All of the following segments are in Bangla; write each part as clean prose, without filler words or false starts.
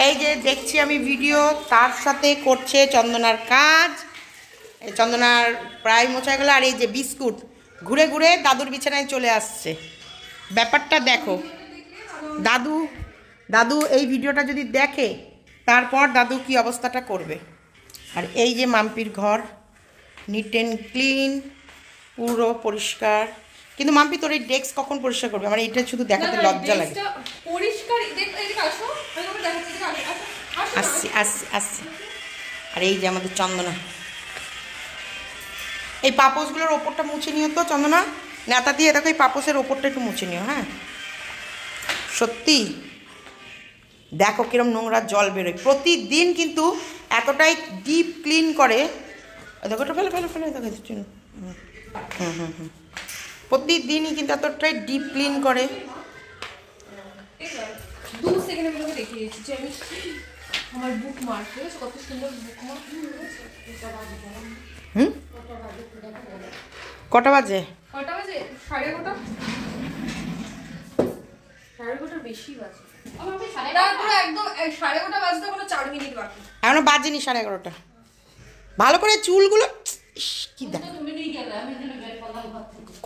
এই যে দেখছি আমি ভিডিও, তার সাথে করছে চন্দনার কাজ। চন্দনার প্রায় মোছা গেল। আর এই যে বিস্কুট ঘুরে ঘুরে দাদুর বিছানায় চলে আসছে। ব্যাপারটা দেখো, দাদু দাদু এই ভিডিওটা যদি দেখে তারপর দাদু কি অবস্থাটা করবে। আর এই যে মাম্পির ঘর নিট অ্যান্ড ক্লিন, পুরো পরিষ্কার। কিন্তু মাম্পি তোর এই ডেস্ক কখন পরিষ্কার করবে? আমার এইটা শুধু দেখাতে লজ্জা লাগে। আসছি আসছি আসছি। আর এই যে আমাদের চন্দনা, এই পাপোশগুলোর ওপরটা মুছে নিও তো চন্দনা, নেতা দিয়ে দেখো এই পাপোশের ওপরটা একটু মুছে নিও। হ্যাঁ সত্যি দেখো কিরম নোংরা জল বেরোয় প্রতিদিন, কিন্তু এতটাই ডিপ ক্লিন করে। দেখো ওটা ফেলে ফেলে ফেলে দেখো। প্রতিদিনই কিন্তু এতটাই ডিপ ক্লিন করে। কটা বাজে? এখনো বাজেনি 11:30। ভালো করে চুলগুলো কি দেখ,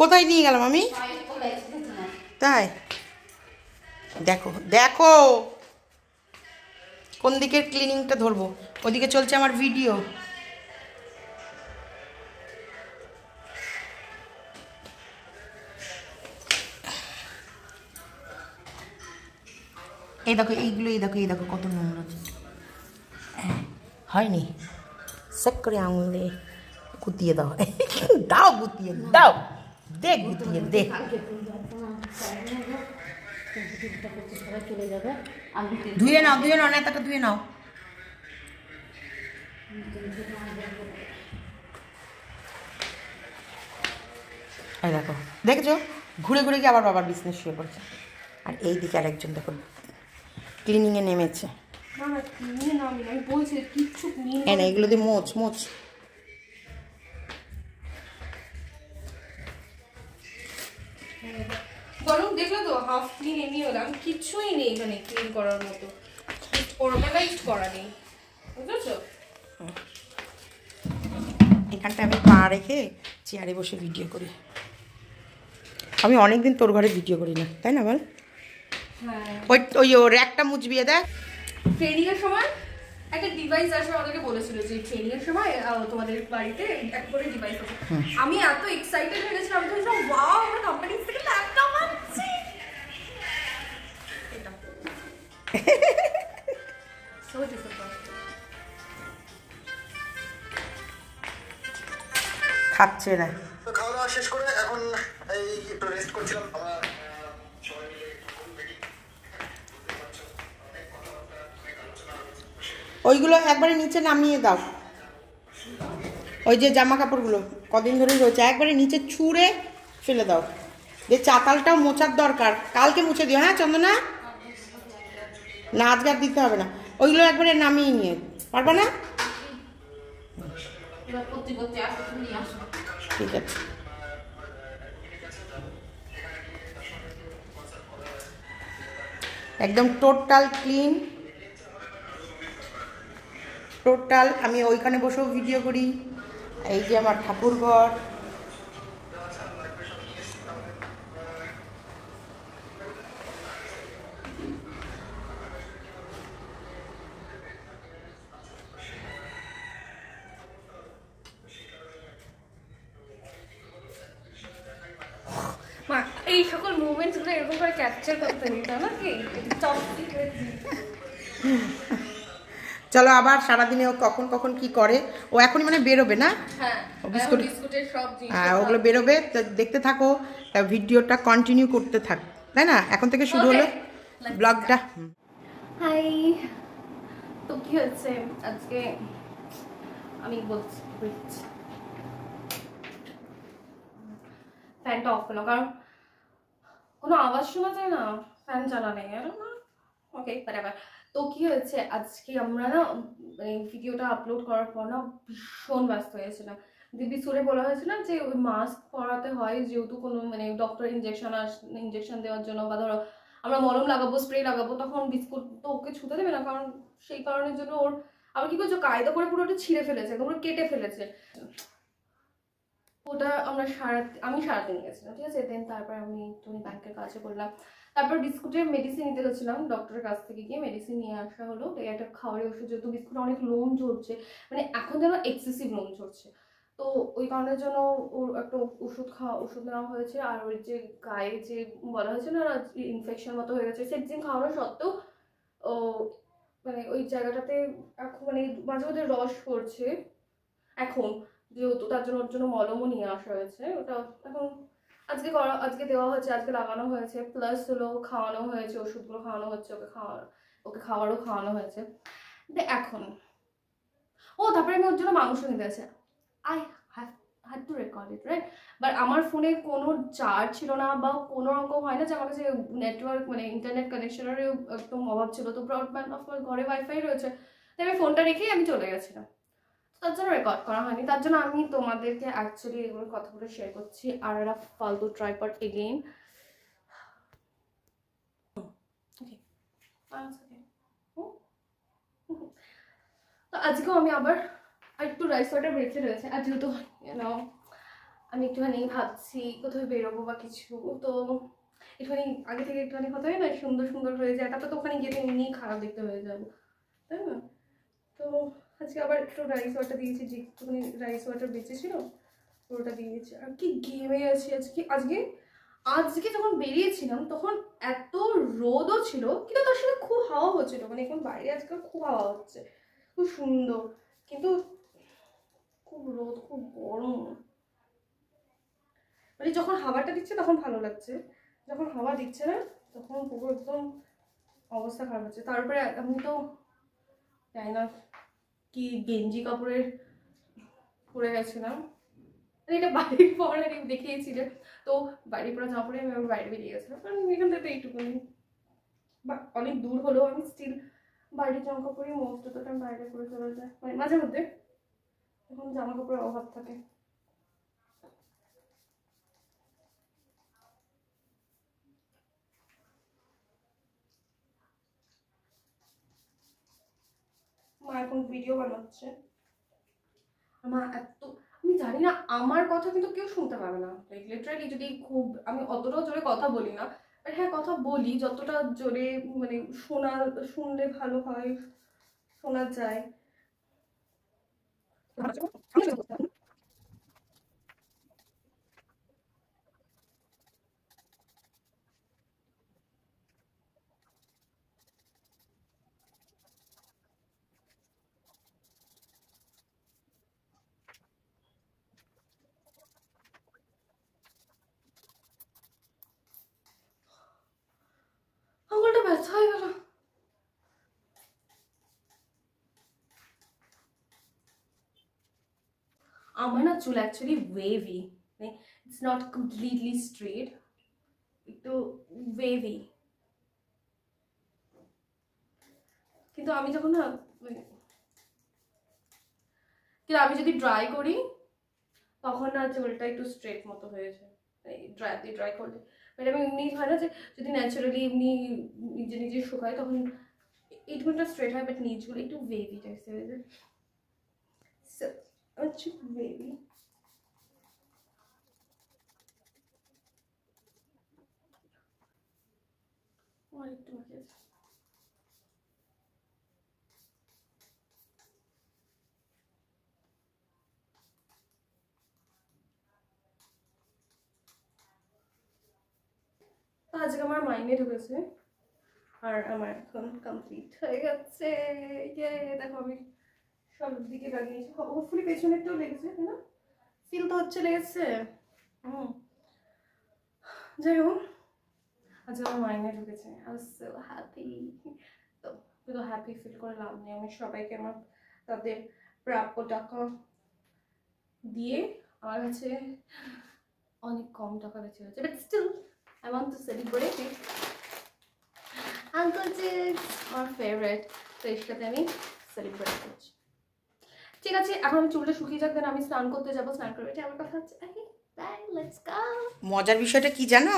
কোথায় নিয়ে গেলাম আমি? তাই দেখো দেখো কোন দিকের ক্লিনিংটা ধরবো, ওদিকে চলছে আমার ভিডিও। এই দেখো এইগুলো, এই দেখো এই দেখো কত নোংরা হয়নি। সব করে আঙুলে গুতিয়ে দাও। দাও গুতিয়ে দাও, দে গুতিয়ে দে। ধুয়ে নাও ধুয়ে নাও, নেতাটা ধুয়ে নাও। এই দেখো দেখেছো, ঘুরে ঘুরে গিয়ে আবার বাবার বিজনেস শুয়ে পড়ছে। আর এই দিকে আরেকজন দেখো ক্লিনিংয়ে নেমেছে। না এগুলো দিয়ে মোচ মোচ। বরং দেখলো তো হাফ ক্লিন এমনি হলাম, কিছুই নেই এখানে ক্লিন করার মতো, অর্গানাইজড করা নেই, বুঝেছো? এখানটা আমি পা রেখে চেয়ারে বসে ভিডিও করি। আমি অনেকদিন তোর ঘরে ভিডিও করি না, তাই না বল? হ্যাঁ ওই ওই ওর একটা মুচবিয়ে দেখ। ট্রেনিং এর সময় একটা ডিভাইস আসবে, আমাদেরকে বলেছিল যে ট্রেনিং এর সময় তোমাদের বাড়িতে এক করে ডিভাইস আছে। আমি এত এক্সাইটেড হয়ে গেছিলাম, আমি বলছিলাম ওয়াও আমরা কোম্পানি থেকে ল্যাপটপ আনছি। এটা সো ডিসঅ্যাপয়েন্টেড। খাচ্ছে না। তো খাওয়া দাওয়া শেষ করে এখন এই একটু রেস্ট করছিলাম। ওইগুলো একবারে নিচে নামিয়ে দাও। ওই যে জামা কাপড়গুলো কদিন ধরেই রয়েছে, একবারে নিচে ছুঁড়ে ফেলে দাও। যে চাতালটাও মোছার দরকার, কালকে মুছে দিও। হ্যাঁ চন্দনা, না আজকে আর দিতে হবে না। ওইগুলো একবারে নামিয়ে নিয়ে পারবে না? ঠিক আছে। একদম টোটাল ক্লিন, টোটাল। আমি ওইখানে বসেও ভিডিও করি। এই যে আমার ঠাকুর ঘর, এই সকল মুভমেন্টস গুলো এরকম করে ক্যাপচার করতে নিতাম নাকি? চলো আবার সারাদিনে ও কখন কখন কি করে। ও এখনই মানে বেরোবে না? হ্যাঁ বিস্কুটের সব জিনিস, হ্যাঁ ওগুলো বেরোবে, দেখতে থাকো। ভিডিওটা কন্টিনিউ করতে থাক, তাই না? এখন থেকে শুরু হলো ব্লগটা। হাই, তো কি হচ্ছে আজকে আমি বলছি, ফ্যানটা অফ করলাম কারণ কোনো আওয়াজ শোনা যায় না ফ্যান চালালে। ওকে বারাবার। তো কি হয়েছে আজকে আমরা না ভিডিওটা আপলোড করার পর না ভীষণ ব্যস্ত হয়েছিলাম। দিব্যি সুরে বলা হয়েছিল যে ওই মাস্ক পরাতে হয়, যেহেতু কোনো মানে ডক্টর ইঞ্জেকশন দেওয়ার জন্য, বা ধরো আমরা মলম লাগাবো, স্প্রে লাগাবো, তখন বিস্কুট তো ওকে ছুতে দেবে না, কারণ সেই কারণের জন্য ওর আবার কি করছো, কায়দা করে পুরোটা ছিঁড়ে ফেলেছে, পুরো কেটে ফেলেছে। ওটা আমি সারাতে নিয়ে গেছিলাম, ঠিক আছে। দেন তারপর আমি একটুখানি ব্যাংকের কাছে করলাম, তারপর বিস্কুটের মেডিসিন নিতে গেছিলাম, ডক্টরের কাছ থেকে গিয়ে মেডিসিন নিয়ে আসা হলো। একটা খাওয়ারের ওষুধ, যেহেতু বিস্কুট অনেক লোম ঝরছে, মানে এখন যেন এক্সেসিভ লোম ঝরছে, তো ওই কারণের জন্য ওর একটা ওষুধ নেওয়া হয়েছে। আর ওই যে গায়ে যে বলা হয়েছে না ইনফেকশন মতো হয়ে গেছে, সেদিন খাওয়ানো সত্ত্বেও ও মানে ওই জায়গাটাতে এখন মানে মাঝে মাঝে রস পড়ছে এখন, যেহেতু তার জন্য ওর জন্য মলমও নিয়ে আসা হয়েছে। ওটা এখন আজকে দেওয়া হয়েছে, আজকে লাগানো হয়েছে, প্লাস হলো খাওয়ানো হয়েছে, ওষুধগুলো খাওয়ানো হচ্ছে, ওকে খাবারও খাওয়ানো হয়েছে। এখন তারপরে আমি ওর জন্য মাংস নিতে আছে, I had to record it, right. But আমার ফোনে কোনো চার্জ ছিল না, বা কোনো রকম হয় না যে আমার কাছে নেটওয়ার্ক মানে ইন্টারনেট কানেকশনেরও একদম অভাব ছিল, তো ব্রডব্যান্ড অফকোর্স ঘরে ওয়াইফাই রয়েছে, তাই আমি ফোনটা রেখেই আমি চলে গেছিলাম, তার জন্য রেকর্ড করা হয়নি। তার জন্য আমি তোমাদেরকে অ্যাকচুয়ালি এগুলো কথাগুলো শেয়ার করছি। আর একটা ফালতু ট্রাইপড এগেইন, তো আজকেও আমি আবার একটু রাইস ওয়াটার বেঁচে রয়েছে, আর যেহেতু আমি একটুখানি ভাবছি কোথাও বেরোবো বা কিছু, তো একটুখানি আগে থেকে একটুখানি হতে হয় না, সুন্দর সুন্দর হয়ে যায়, তারপর তো ওখানে গিয়ে এমনি খারাপ দেখতে হয়ে যাবে, তাই না। তো আজকে আবার একটু রাইস ওয়াটার দিয়েছি, যে একটুখানি রাইস ওয়াটার বেঁচেছিল পুরোটা দিয়েছি। আর কি ঘেমে আছি আজকে যখন বেরিয়েছিলাম তখন এত রোদও ছিল, কিন্তু তার সাথে খুব হাওয়া হচ্ছিল, মানে এখন বাইরে আজকাল খুব হাওয়া হচ্ছে, খুব সুন্দর, কিন্তু খুব রোদ, খুব গরম। মানে যখন হাওয়াটা দিচ্ছে তখন ভালো লাগছে, যখন হাওয়া দিচ্ছে না তখন পুরো একদম অবস্থা খারাপ হচ্ছে। তারপরে আমি তো জানি না কি গেঞ্জি কাপড়ের পরে গেছিলাম, এটা বাড়ির পর দেখিয়েছিলেন, তো বাড়ির পরে জামা পরে আমি আবার বাইরে বেরিয়ে গেছিলাম, কারণ এখান থেকে এইটুকুনি বা অনেক দূর হলেও আমি স্টিল বাড়ির জামা কাপড়ই মোস্ট অফ দ্য টাইম বাইরে করে চলে যায়, মানে মাঝে মধ্যে এখন জামা কাপড়ের অভাব থাকে। মা এখন ভিডিও বানাচ্ছে, মা আমি জানি না, আমার কথা কিন্তু কেউ শুনতে পাবে না, লাইক লিটারালি যদি খুব আমি অতটাও জোরে কথা বলি না, বাট হ্যাঁ কথা বলি যতটা জোরে মানে শুনলে ভালো হয়, শোনা যায়। আঙুলটা ব্যথা হয়ে গেল। আমার না চুল অ্যাকচুয়ালি ওয়েভি, মানে ইটস নট কমপ্লিটলি স্ট্রেট, একটু ওয়েভি, কিন্তু আমি যখন না কিন্তু আমি যদি ড্রাই করি তখন না চুলটা একটু স্ট্রেট মতো হয়েছে, ড্রাই করলে। বাট আমি এমনি হয় না যে যদি ন্যাচারালি এমনি নিজে নিজে শুকায় তখন এইটুকুটা স্ট্রেট হয়, বাট নিচগুলো একটু ওয়েভি টাইপস হয়ে যায়, আচ্ছা ওয়েভি। আর একটু বাকি আছে। আজকে আমার মাইনে ঢুকেছে, আর আমার এখন কমপ্লিট হয়ে গেছে। দেখো আমি সব দিকে লাগিয়েছি, হোপফুলি পেছনেরটাও লেগেছে, তাই না, ফিল তো হচ্ছে লেগেছে। যাই হোক আজকে আমার মাইনে ঢুকেছে, আই ওয়াজ সো হ্যাপি। তো শুধু হ্যাপি ফিল করে লাভ নেই, আমি সবাইকে আমার তাদের প্রাপ্য টাকা দিয়ে আমার কাছে অনেক কম টাকা বেঁচে গেছে, but still I want to celebrate it. Uncle Chips, আমার ফেভারিট, তো এর সাথে আমি সেলিব্রেট করছি। ঠিক আছে, এখন আমি চুলটা শুকিয়ে যাক, দেন আমি স্নান করতে যাবো, স্নান করবে আমার কথা হচ্ছে। Bye, let's go. মজার বিষয়টা কি জানো,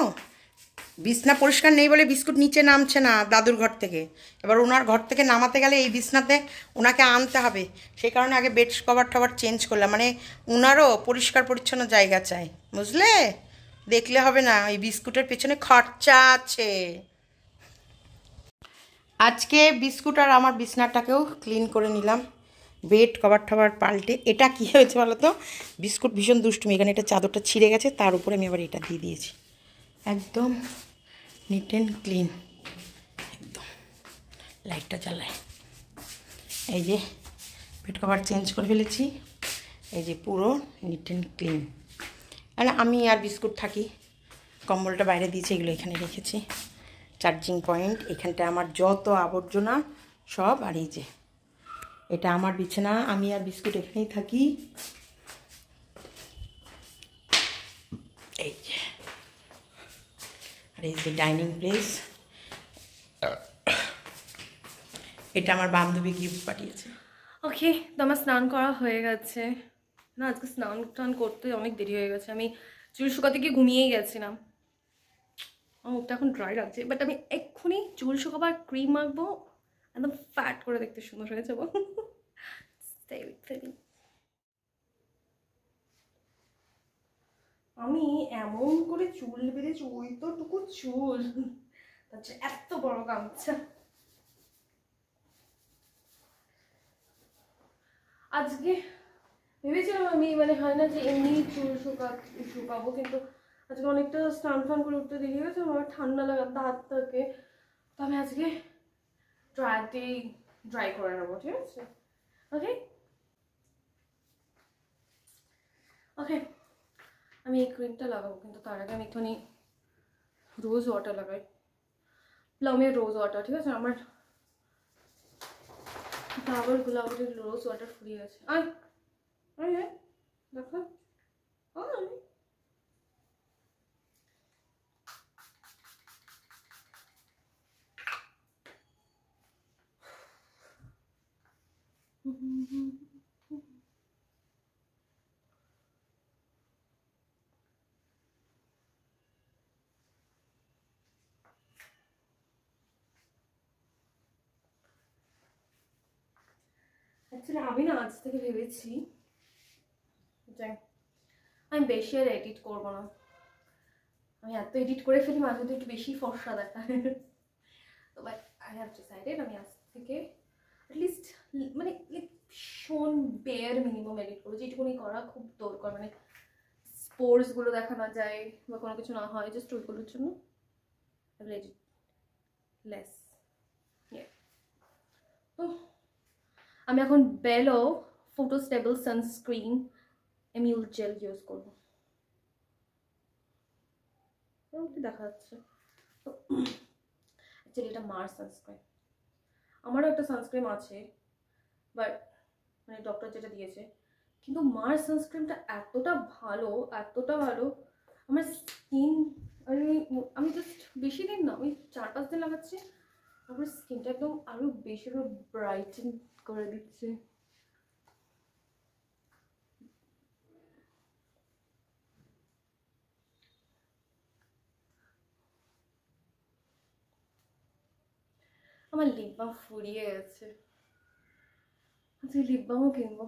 বিছনা পরিষ্কার নেই বলে বিস্কুট নিচে নামছে না দাদুর ঘর থেকে। এবার ওনার ঘর থেকে নামাতে গেলে এই বিছনাতে ওনাকে আনতে হবে, সেই কারণে আগে বেড কভার টভার চেঞ্জ করলাম। মানে ওনারও পরিষ্কার পরিচ্ছন্ন জায়গা চাই, বুঝলে? দেখলে হবে না, ওই বিস্কুটের পেছনে খরচা আছে। আজকে বিস্কুট আর আমার বিছনাটাকেও ক্লিন করে নিলাম, বেড কভার টভার পাল্টে। এটা কী হয়েছে বলো তো, বিস্কুট ভীষণ দুষ্টুমি, এখানে এটা চাদরটা ছিঁড়ে গেছে, তার উপরে আমি আবার এটা দিয়ে দিয়েছি। একদম নিট অ্যান্ড ক্লিন, একদম। লাইটটা জ্বালায়, এই যে বেড কভার চেঞ্জ করে ফেলেছি, এই যে পুরো নিট অ্যান্ড ক্লিন। আর আমি আর বিস্কুট থাকি, কম্বলটা বাইরে দিয়েছি, এগুলো এখানে রেখেছি। চার্জিং পয়েন্ট, এখানটা আমার যত আবর্জনা সব। আর এই যে এটা আমার বিছানা, আমি আর বিস্কুট এখানেই থাকি। এই যে, আর এই যে ডাইনিং প্লেস, এটা আমার বান্ধবী গিফট পাঠিয়েছে। ওকে, তো আমার স্নান করা হয়ে গেছে না, আজকে স্নান টান করতে অনেক দেরি হয়ে গেছে। আমি চুল শুকাতে গিয়ে ঘুমিয়েই গেছিলাম। আমার মুখটা এখন ড্রাই লাগছে, বাট আমি এক্ষুনি চুল শুকাবার ক্রিম মাখবো, একদম ফ্যাট করে দেখতে সুন্দর হয়ে যাবো। আমি এমন করে চুল বেঁধেছি, ওই তোটুকু চুল, আচ্ছা এত বড় গামছা। আজকে ভেবেছিলাম আমি, মানে হয় না যে এমনি চুল শুকাবো, কিন্তু আজকে অনেকটা স্নান ফান করে উঠতে দেরি হয়েছে, আমার ঠান্ডা লাগার হাত থাকে, তো আমি আজকে ড্রায়ারতেই ড্রাই করে নেবো, ঠিক আছে? ওকে ওকে, আমি এই ক্রিমটা লাগাবো, কিন্তু তার আগে আমি একটুখানি রোজ ওয়াটার লাগাই, প্লামের রোজ ওয়াটার, ঠিক আছে? আমার ডাবর গোলাপের রোজ ওয়াটার ফুরিয়ে গেছে। আয় আয় আয়, দেখো আয়। অ্যাকচুয়ালি আমি না আজ থেকে ভেবেছি যে আমি বেশি আর এডিট করবো না। আমি এত এডিট করে ফেলি, মাঝে মধ্যে একটু বেশি ফর্সা দেখায়। তো বাট আই হ্যাভ ডিসাইডেড আমি আজ থেকে অ্যাটলিস্ট মানে ভীষণ বেয়ার মিনিমাম এডিট করবো, যেটুকুনি করা খুব দরকার, মানে স্পোর্টসগুলো দেখা না যায় বা কোনো কিছু না হয়, জাস্ট ওইগুলোর জন্য এডিট লেস। তো আমি এখন বেলো photostable sunscreen emulgel use করবো, দেখা যাচ্ছে। তো অ্যাকচুয়ালি এটা মার সানস্ক্রিন, আমারও একটা সানস্ক্রিন আছে, বাট মানে ডক্টর যেটা দিয়েছে, কিন্তু মার সানস্ক্রিনটা এতটা ভালো, এতটা ভালো, আমার স্কিন, আমি জাস্ট বেশি দিন না, আমি 4-5 দিন লাগাচ্ছি, আমার স্কিনটা একদম আরো বেশি করে ব্রাইটেন করে দিচ্ছে। আমার লিপ বাম ফুরিয়ে গেছে, আজকে লিপ বামও কিনবো।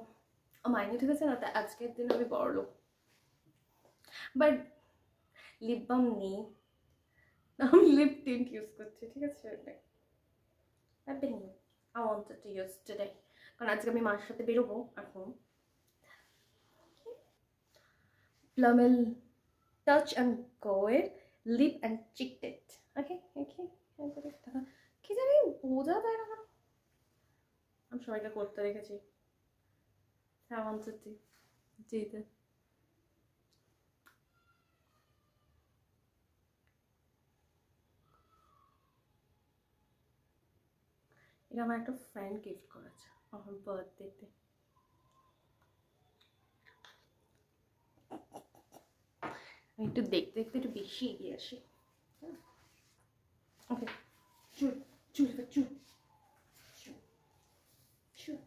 মাইনে ঠিক আছে না, তা আজকের দিন আমি বড়লোক, বাট লিপ বাম নেই, আমি লিপ টিন্ট ইউজ করছি, ঠিক আছে? I wanted to use today, কারণ আজকে আমি মার সাথে বেরোবো। এখন প্লামেল টাচ অ্যান্ড গো এর লিপ অ্যান্ড চিক টেন্ট, ওকে ওকে, কি জানি বোঝা যায় না কেন, আমি সবাইকে করতে রেখেছি। I wanted to do this. এটা আমার একটা ফ্রেন্ড গিফট করেছে আমার বার্থডেতে। আমি একটু দেখতে দেখতে একটু বেশি এগিয়ে আসি। ওকে, চুল চুল চুল চুল,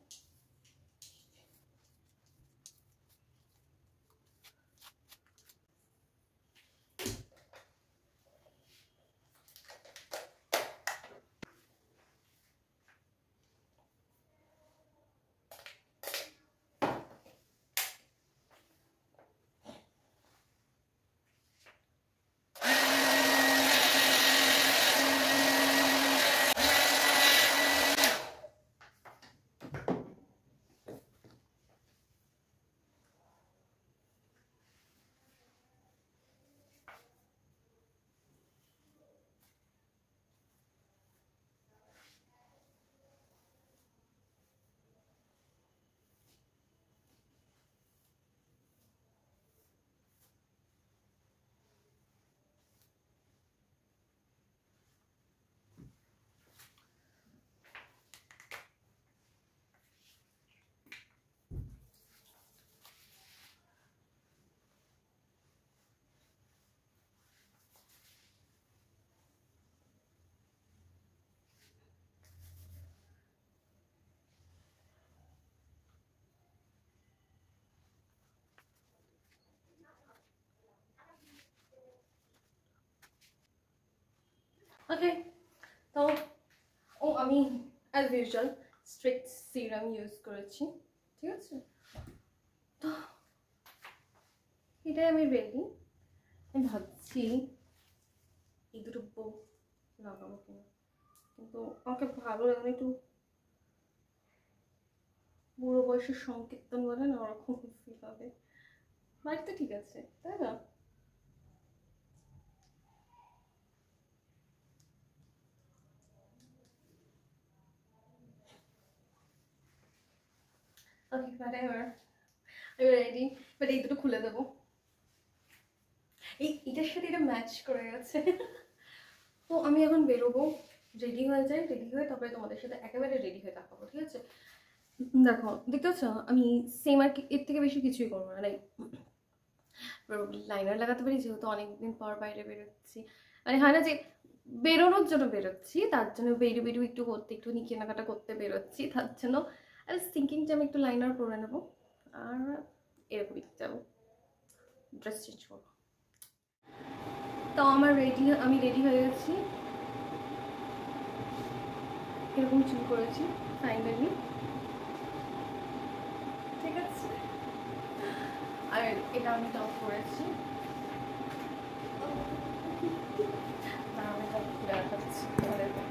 ওকে, তো আমি as usual strict serum use করেছি, ঠিক আছে? তো এটাই আমি রেডি। আমি ভাবছি এই দুটো বউ লাগাবো কিনা, কিন্তু আমাকে ভালো লাগে না, একটু বুড়ো বয়সের সংকীর্তন বলে না, ওরকম ফিল হবে। বাড়িতে ঠিক আছে, তাই না? ওকে, whatever, আমি রেডি। বাট এই দুটো খুলে দেবো, এটার সাথে এটা ম্যাচ করে গেছে। তো আমি এখন বেরোবো, রেডি হয়ে যাই, রেডি হয়ে তারপরে তোমাদের সাথে একেবারে রেডি হয়ে দেখাবো, ঠিক আছে? দেখো, দেখতে পাচ্ছ আমি সেম আর কি, এর থেকে বেশি কিছুই করবো না। লাইনার লাগাতে পারি, যেহেতু অনেকদিন পর বাইরে বেরোচ্ছি, মানে হয় না যে বেরোনোর জন্য বেরোচ্ছি, তার জন্য বেরো একটু করতে, একটু কেনাকাটা করতে বেরোচ্ছি, তার জন্য আই ওয়াজ থিঙ্কিং যে আমি একটু লাইনার পরে নেবো আর এরকমই যাবো, ড্রেস চেঞ্জ করবো। তো আমি রেডি হয়ে গেছি, এরকম চুল করেছি ফাইনালি, ঠিক আছে? আর এটা আমি টপ করেছি, আমি টপ করে রাখাচ্ছি তোমাদেরকে।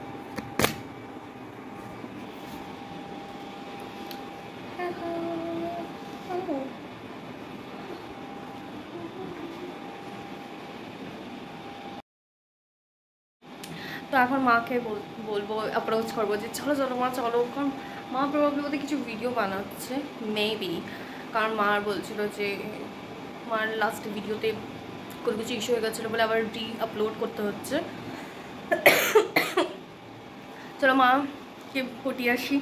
তো এখন মাকে বলবো, অ্যাপ্রোচ করবো যে চলো চলো মা চলো, কারণ মা প্রবাবলি ওদের কিছু ভিডিও বানাচ্ছে মেবি, কারণ মা বলছিল যে মার লাস্ট ভিডিওতে কোনো কিছু ইস্যু হয়ে গেছিলো বলে আবার আপলোড করতে হচ্ছে। চলো মাকে পটিয়ে আসি,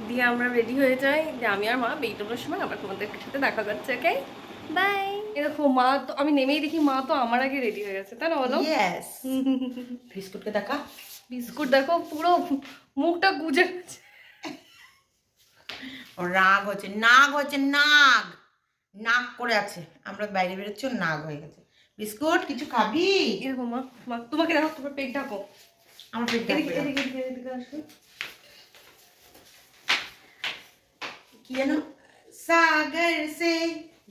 দিয়ে আমরা রেডি হয়ে যাই, যে আমি আর মা বেরোনোর সময় আবার তোমাদের সাথে দেখা করছে। ওকে, বাই। এরকম মা তো, আমি নেমেই দেখি মা তো আমার আগে রেডি হয়ে গেছে, তাই না বলো? ইয়েস। বিস্কুটকে দেখা, বিস্কুট দেখো পুরো মুখটা গুজে গেছে, রাগ হচ্ছে, নাগ হচ্ছে, নাগ নাক করে আছে, আমরা বাইরে বেরোচ্ছি, নাগ হয়ে গেছে। বিস্কুট কিছু খাবি? এরকম মা তোমাকে দেখো, তোমার পেট ঢাকো, আমার পেট এদিকে আসো। কি জানো, সাগর সে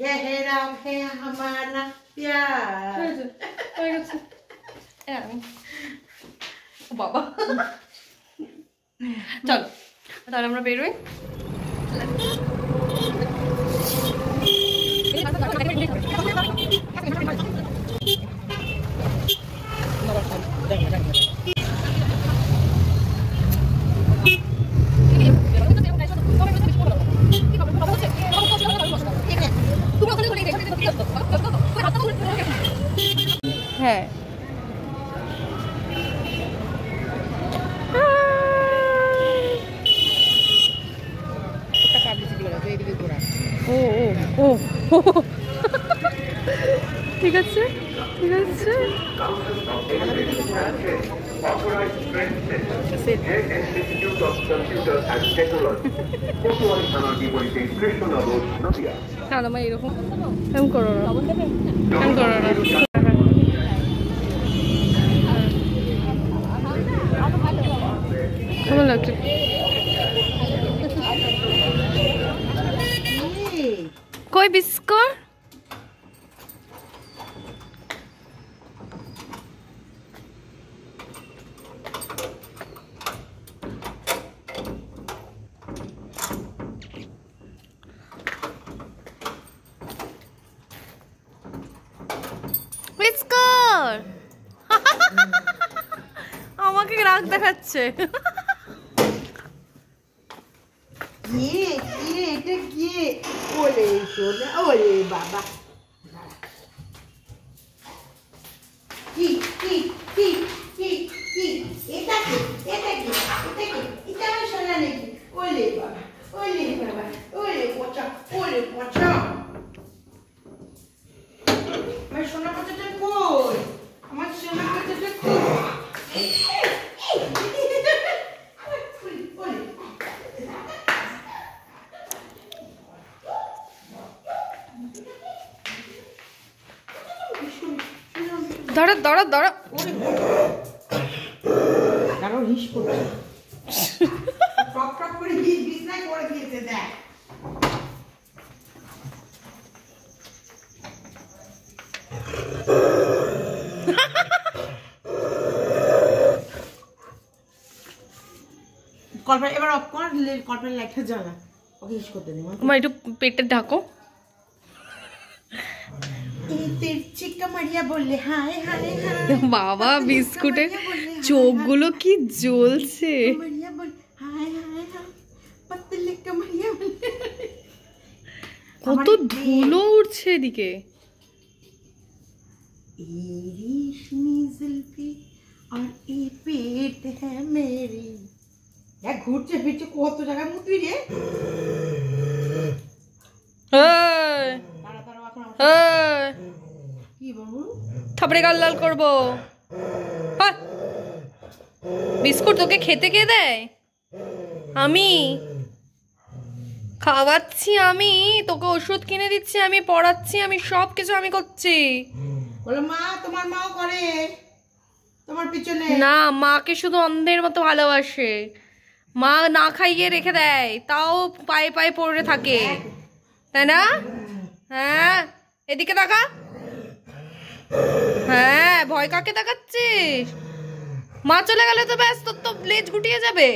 গহরা है हमारा प्यार। হয়ে গেছে। ও বাবা, চলো তাহলে আমরা বেরোই। হ্যাঁ, ও ও ও ঠিক আছে, ঠিক আছে। আমার এরকম এরকম করো না, এরকম করো না। কেমন লাগছে? কই বিস্কুট? বিস্কুট আমাকে রাগ দেখাচ্ছে। এটা কি? ওরে সোনা, ওরে বাবা, কি কি কি কি কি এটা কি? এটা কি? এটা কি? এটা আমার সোনা নাকি? ওরে বাবা, ওরে বাবা, ওরে পচা, ওরে পচা। আমার সোনা পচাটা কই? আমার সোনা পচাটা কই? ধরো ধরো ধরো। হিস করছে টপ টপ করে বিছনায় করে দিয়েছে দেখ কল্পনা এবার অফ কর কল্পনা লাইটটা জ্বালা ওকে হিস করতে দে আমার একটু পেটটা ঢাকো চিক্কা মারিয়া বললে হায় হায় হায় বাবা বিস্কুটের চোখগুলো কি জ্বলছে মারিয়া বল হায় হায় হায় পাতলে কামারিয়া বলে কত ধুলো উঠছে এদিকে रेशमी जुल्फी और ये पेट है मेरी দেখ ঘুরছে ফিরছে কত জায়গায় মুতবি রে তাড়া তাড়া এখন কি বাবু থাপড়ে গাল লাল করবো বিস্কুট তোকে খেতে কে দেয় আমি খাওয়াচ্ছি আমি তোকে ওষুধ কিনে দিচ্ছি আমি পড়াচ্ছি আমি সব কিছু আমি করছি বলো মা তোমার মাও করে তোমার পিছনে না মাকে শুধু অন্ধের মতো ভালোবাসে মা না খাইয়ে রেখে দেয় তাও পায়ে পায়ে পড়ে থাকে তাই না হ্যাঁ এদিকে তাকা হ্যাঁ ভয় কাকে দেখাচ্ছিস মা চলে গেলে তো ব্যাস তোর তো লেজ গুটিয়ে যাবে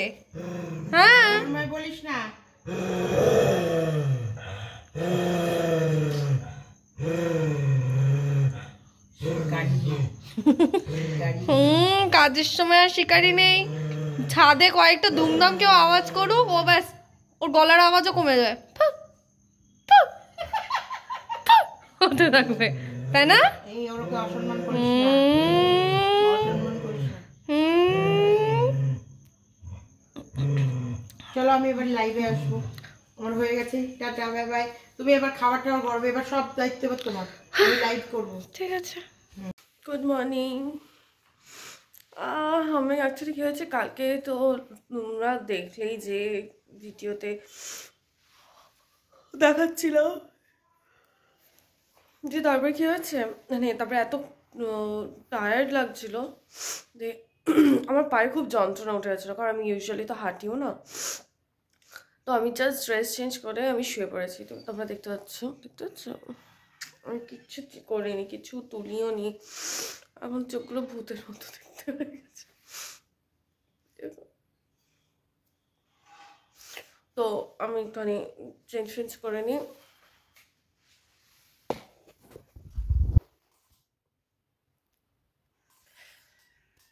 হ্যাঁ বলিস না কাজের সময় আর শিকারি নেই ছাদে কয়েকটা দুমদাম কেউ আওয়াজ করুক ও ব্যাস ওর গলার আওয়াজও কমে যায় হতে থাকবে তাই না এই ওরকে অসম্মান করিস না অসম্মান করিস না চলো আমি এবার লাইভে আসবো আমার হয়ে গেছে টাটা বাই বাই তুমি এবার খাবারটা করবে এবার সব দায়িত্ব এবার তোমার আমি লাইভ করবো ঠিক আছে গুড মর্নিং আমি অ্যাকচুয়ালি কী হয়েছে কালকে তো তোমরা দেখলেই যে ভিডিওতে দেখাচ্ছিল যে তারপরে কী হয়েছে মানে তারপরে এত টায়ার্ড লাগছিল যে আমার পায়ে খুব যন্ত্রণা উঠে গেছিলো কারণ আমি ইউজুয়ালি তো হাঁটিও না তো আমি জাস্ট ড্রেস চেঞ্জ করে আমি শুয়ে পড়েছি তো তোমরা দেখতে পাচ্ছ আমি কিচ্ছু করিনি কিছু তুলিও নি এখন চোখগুলো ভূতের মতো দেখতে হয়ে গেছে তো আমি একটুখানি চেঞ্জ করে নিই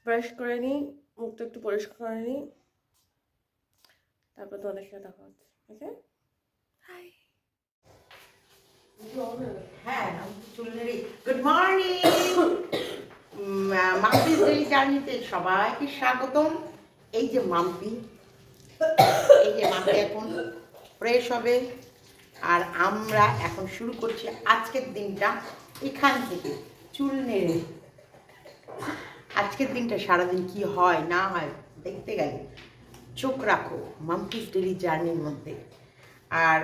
ব্রাশ করে নিই মুখটা একটু পরিষ্কার করে নিই তারপর তোমাদের সাথে দেখা হচ্ছে ওকে হাই হ্যাঁ গুড মর্নিং মাম্পিস ডেইলি জার্নিতে সবাইকে স্বাগতম এই যে মাম্পি এখন ফ্রেশ হবে আর আমরা এখন শুরু করছি আজকের দিনটা এখান থেকে চুল নেড়ে আজকের দিনটা সারাদিন কি হয় না হয় দেখতে গেলে চোখ রাখো মাম্পিস ডেইলি জার্নির মধ্যে আর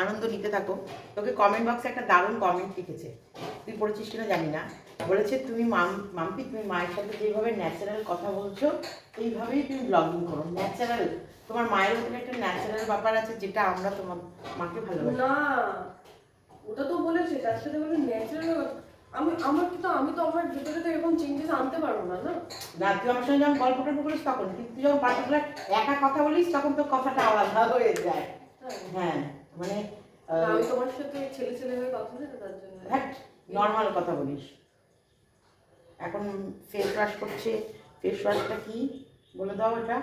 আনন্দ নিতে থাকো তোকে কমেন্ট বক্সে একটা দারুণ কমেন্ট লিখেছে তুই পড়েছিস কিনা জানি না বলেছে তুমি মাম্পি তুমি মায়ের সাথে যেভাবে ন্যাচারাল কথা বলছো এইভাবেই তুমি ব্লগিং করো ন্যাচারাল তোমার মায়ের ওখানে একটা ন্যাচারাল ব্যাপার আছে যেটা আমরা তোমার মাকে ভালোবাসি না ওটা তো বলেছে তার সাথে বলে ন্যাচারাল আমি তো আমার ভিতরে তো এরকম চেঞ্জেস আনতে পারবো না না তুই আমার সঙ্গে যখন গল্প টল্প করিস তখন কিন্তু তুই যখন পার্টিকুলার একা কথা বলিস তখন তোর কথাটা আলাদা হয়ে যায় হ্যাঁ মানে আমি তোমার সাথে ছেলে হয়ে কথা বলি তার জন্য হ্যাঁ নর্মাল কথা বলিস এখন ফেস ওয়াশ করছে ফেস ওয়াশটা কি বলে দাও এটা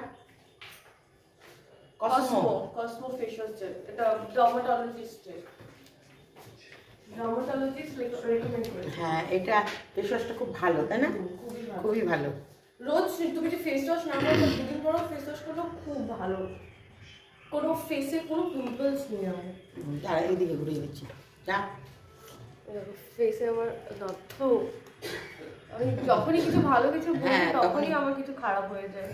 কসমো ফেস ওয়াশ জেল এটা ডার্মাটোলজিস্ট রেকমেন্ড করে হ্যাঁ এটা ফেস ওয়াশটা খুব ভালো তাই না খুবই ভালো রোজ তুমি যে ফেস ওয়াশ না করো দুদিন পর ফেস ওয়াশ করলে খুব ভালো কোনো ফেসে কোনো পিম্পলস নেই আমার তারা এইদিকে ঘুরিয়ে দিচ্ছি যা ফেসে আমার দত্ত আমি যখনই কিছু ভালো কিছু বলি তখনই আমার কিছু খারাপ হয়ে যায়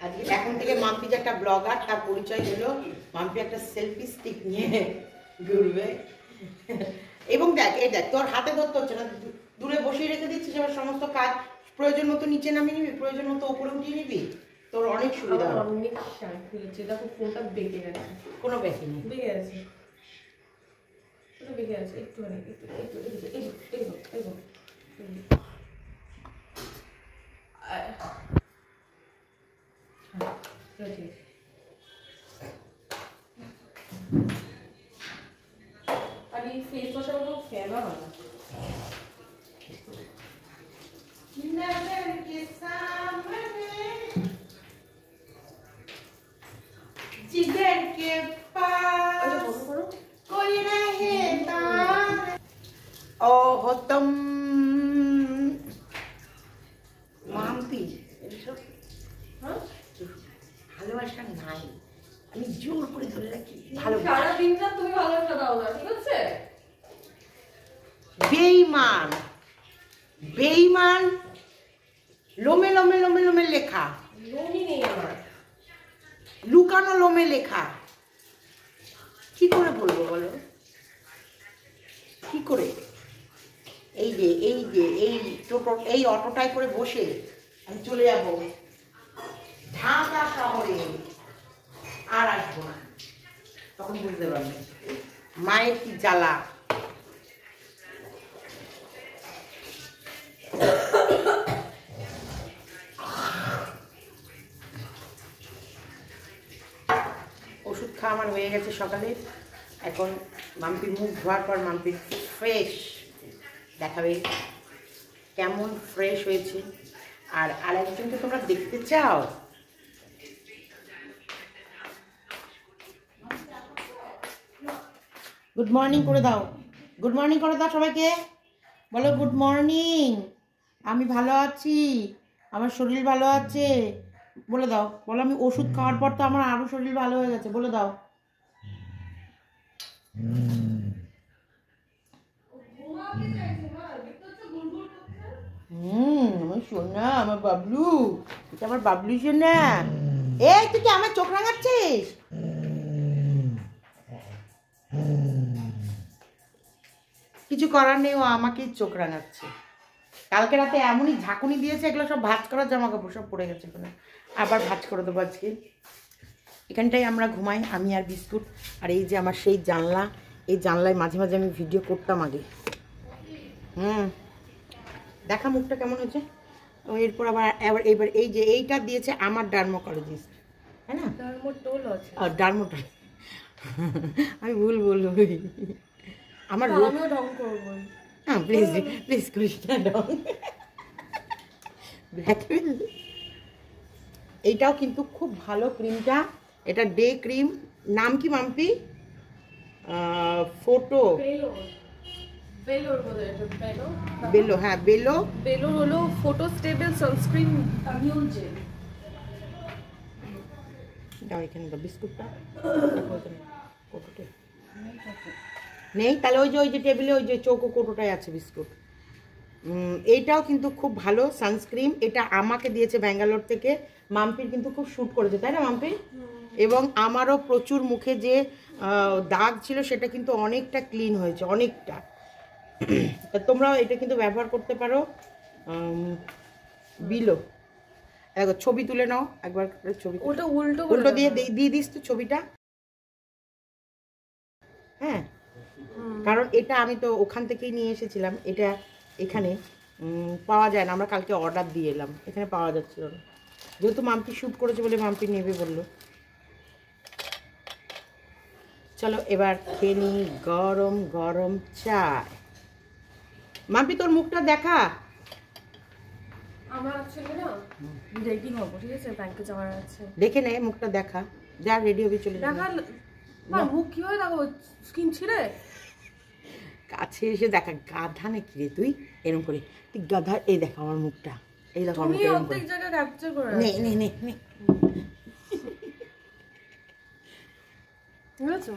আজকে এখন থেকে মাম্পি যে একটা ব্লগার তার পরিচয় দিলো মাম্পি একটা সেলফি স্টিক নিয়ে ঘুরবে এবং দেখ তোর হাতে ধরতে হচ্ছে না দূরে বসিয়ে রেখে দিচ্ছিস এবার সমস্ত কাজ প্রয়োজন মতো নিচে নামিয়ে নিবি, প্রয়োজন মতো ওপরে উঠিয়ে নিবি, তোর অনেক সুবিধা হবে। অনেক শার্ট হয়েছে, দেখো ফোনটা বেঁকে গেছে। কোনো ব্যাপার নেই, বেঁকে গেছে, ওটা বেঁকে গেছে একটুখানি, একটু আর এই ফেস ওয়াশের কোনো ফেনা হয় না। जिगर के पास कोई रहता ओ हो तुम মাম্পি, এসব ভালোবাসা নাই, আমি জোর করে ধরে রাখি ভালো। সারা দিনটা তুমি ভালোবাসা দাও না, ঠিক আছে? বেঈমান, বেঈমান, লোমে লোমে লোমে লোমে লেখা, লোমই নেই আমার, লুকানো লোমে লেখা। কি করে বলবো বলো, কি করে? এই যে এই যে এই টোটো, এই অটোটায় করে বসে আমি চলে যাবো ঢাকা শহরে, আর আসবো না, তখন বুঝতে পারবে মায়ের কি জ্বালা। ওষুধ খাওয়া আমার হয়ে গেছে সকালে, এখন মাম্পির মুখ ধোয়ার পর মাম্পির ফ্রেশ দেখাবে কেমন ফ্রেশ হয়েছে। আর আরেকজনকে তোমরা দেখতে চাও, গুড মর্নিং করে দাও, গুড মর্নিং করে দাও সবাইকে, বলো গুড মর্নিং, আমি ভালো আছি, আমার শরীর ভালো আছে, বলে দাও, বলো আমি ওষুধ খাওয়ার পর তো আমার আরো শরীর ভালো হয়ে গেছে, বলে দাও। আমার সোনা, আমার বাবলু, এটা আমার বাবলু সোনা। এই তুই কি আমার চোখ রাঙাচ্ছিস? কিছু করার নেই, ও আমাকেই চোখ রাঙাচ্ছে। কালকে রাতে এমনই ঝাঁকুনি দিয়েছে, এগুলো সব ভাঁজ করার জামা কাপড় সব পড়ে গেছে, এখানে আবার ভাঁজ করে দেবো আজকে। এখানটাই আমরা ঘুমাই, আমি আর বিস্কুট। আর এই যে আমার সেই জানলা, এই জানলায় মাঝে মাঝে আমি ভিডিও করতাম আগে। দেখা মুখটা কেমন হয়েছে। এরপর আবার এবার এই যে এইটা দিয়েছে আমার ডার্মোকোলজিস্ট, হ্যাঁ না, ডার্মোটোল আছে, আর ডার্মোটোল আমি ভুল বলবো, আমার আমিও ঢং করবো। হ্যাঁ প্লিজ প্লিজ করিস না ঢং। এইটাও কিন্তু খুব ভালো ক্রিমটা, এটা ডে ক্রিম, নাম কি মাম্পি? ফটো বেলোর বলে, এটা বেলো, বেলো, হ্যাঁ বেলো, বেলোর হলো ফটো স্টেবল সানস্ক্রিন আমিউল জেল। দাও এখানে দাও বিস্কুটটা, নেই তাহলে ওই যে টেবিলে ওই যে চৌকো কোটোটায় আছে বিস্কুট। এইটাও কিন্তু খুব ভালো সানস্ক্রিন, এটা আমাকে দিয়েছে ব্যাঙ্গালোর থেকে। মাম্পির কিন্তু খুব শ্যুট করেছে, তাই না মাম্পি? এবং আমারও প্রচুর মুখে যে দাগ ছিল সেটা কিন্তু অনেকটা ক্লিন হয়েছে, অনেকটা। তোমরাও এটা কিন্তু ব্যবহার করতে পারো। বিলো দেখো, ছবি তুলে নাও একবার, ছবি ওটা উল্টো উল্টো দিয়ে দিস তো ছবিটা, হ্যাঁ, কারণ এটা আমি তো ওখান থেকেই নিয়ে এসেছিলাম, এটা এখানে পাওয়া যায় না, আমরা কালকে অর্ডার দিয়ে এলাম, এখানে পাওয়া যাচ্ছিল না, যেহেতু মাম্পি শ্যুট করেছে বলে মাম্পি নেবে বললো। চলো এবার খেয়ে নিই গরম গরম চায়। মাম্পি তোর মুখটা দেখা, আমার অ্যাকচুয়ালি না রেডি হব, ঠিক আছে, ব্যাংকে যাওয়ার আছে, দেখে নে মুখটা দেখা, যা রেডি হবে চলে যা। দেখা না মুখ কি হয়, দেখো স্কিন ছিঁড়ে, কাছে এসে দেখা, গাধা নাকি রে তুই, এরকম করে তুই গাধা। এই দেখো আমার মুখটা, এই দেখো আমার তুমি মুখটা, অর্ধেক জায়গা ক্যাপচার করে নে নে নে নে, ঠিক আছে।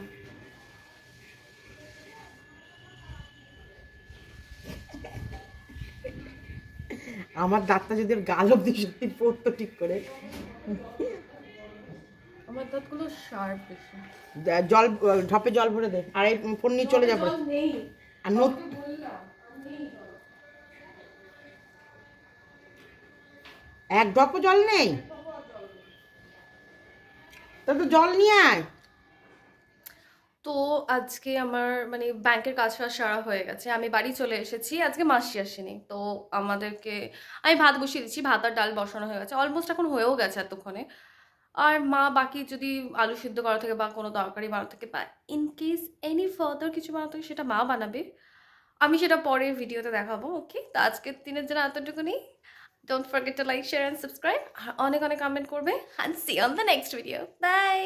আমার দাঁতটা যদি ওর গাল অব্দি সত্যি পড়তো ঠিক করে। আমার দাঁতগুলো শার্প বেশি। জল ঢপে জল ভরে দে, আর এই ফোন নিয়ে চলে যাবো। নেই আর এক ড্রপও জল নেই? তো জল নিয়ে আয়। তো আজকে আমার মানে ব্যাংকের কাজ ফাজ সারা হয়ে গেছে, আমি বাড়ি চলে এসেছি। আজকে মাসি আসেনি, তো আমাদেরকে আমি ভাত বসিয়ে দিচ্ছি, ভাত আর ডাল বসানো হয়ে গেছে, অলমোস্ট এখন হয়েও গেছে এতক্ষণে। আর মা বাকি যদি আলু সিদ্ধ করা থেকে বা কোনো তরকারি বানানো থেকে বা ইন কেস এনি ফার্দার কিছু বানানো থাকে সেটা মা বানাবে, আমি সেটা পরে ভিডিওতে দেখাবো। ওকে, তো আজকের দিনের জন্য এতটুকুনি। Don't forget to like, share and subscribe, আর অনেক অনেক কমেন্ট করবে। And see on the next video. By.